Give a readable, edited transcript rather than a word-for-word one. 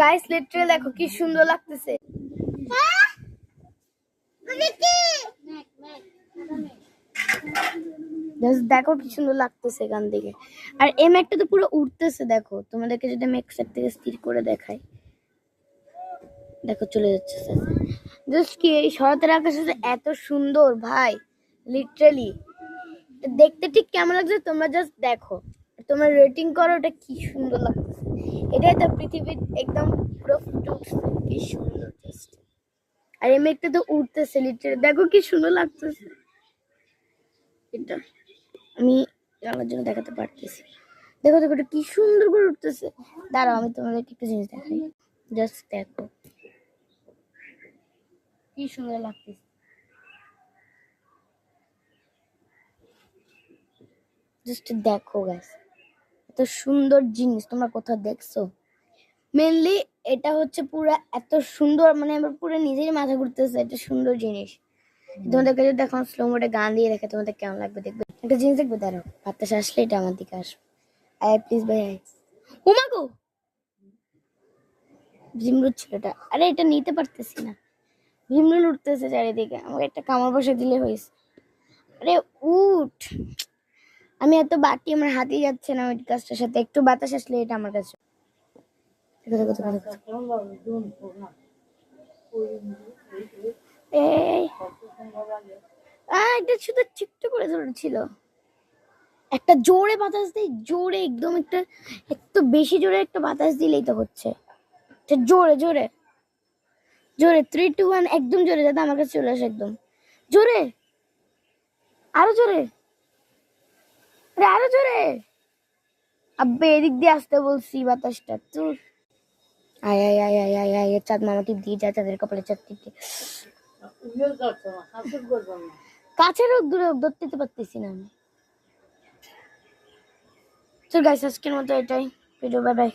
Guys literally দেখো কি সুন্দর লাগতেছে। দেখো কি সুন্দর লাগতেছে এখান থেকে। আর এই মেঘটা তো পুরো উঠতেছে, দেখো তোমাদেরকে যদি আমি এক সাইড থেকে স্থির করে দেখাই, দেখো চলে যাচ্ছে। জাস্ট কি এই শরতের আকাশে এত সুন্দর ভাই, লিটারালি দেখতে ঠিক কেমন লাগছে তোমরা জাস্ট দেখো, তোমরা রেটিং করো এটা কি সুন্দর লাগতেছে। এটাই তো পৃথিবীর একদম পুরো ফুটে উঠছে, কি সুন্দর জাস্ট। আর এই মেঘটা তো উঠতেছে লিটারালি, দেখো কি সুন্দর লাগতেছে। এটা আমি আমার জন্য দেখাতে পারতেছি, দেখো দেখো এটা কি সুন্দর করে উঠতেছে। দাঁড়াও আমি তোমাদেরকে একটা জিনিস দেখাই, জাস্ট দেখো কি সুন্দর লাগতেছে। জাস্ট দেখো গাইস, এত সুন্দর জিনিস তোমরা কোথাও দেখছো? মেনলি এটা হচ্ছে পুরো এত সুন্দর, মানে আমার পুরো নিজেরই মাথা ঘুরতেছে, এটা সুন্দর জিনিস। তোমাদেরকে যদি এখন স্লো মোডে গান দিয়ে রেখে তোমাদের কেমন লাগবে দেখবে। একটা জিনিস দেখবে, দাঁড়াও বাতাস আসলে এটা আমার দিকে আসবে। আয় প্লিজ ভাই আয়। ও মা গো, ঝিমরুদ ছিল এটা। আরে এটা নিতে পারতেছি না, ঝিমরুদ উঠতেছে চারিদিকে, আমাকে একটা কামড় বসে দিলে হয়েছে। আরে উঠ, আমি এত বাটি আমার হাতেই যাচ্ছে না ওই কাজটার সাথে, একটু বাতাস আসলে এটা আমার কাছে। দেখো দেখো দেখো দেখো। এই এটা শুধু চিপটা করে ধরেছিল। একটা জোরে বাতাস দেয়, জোরে একদম, একটা একটু বেশি জোরে একটা বাতাস দিলেই তো হচ্ছে। জোরে জোরে জোরে 3 2 1 একদম জোরে, যাতে আমার কাছে চলে আসে একদম জোরে, আরো জোরে, আরো জোরে। আব্বে এদিক দিয়ে আসতে বলছি বাতাসটা তোর। আয় আয় আয় আয় আয় আয়, চাঁদ মামা টিপ দিয়ে যায়, চাঁদের কপালে চাঁদ টিপ দিয়ে। কাছের হোক দূরে হোক ধরতে তো পারতেছি না আমি। চল গাইস আজকের মতো এটাই ভিডিও, বাই বাই।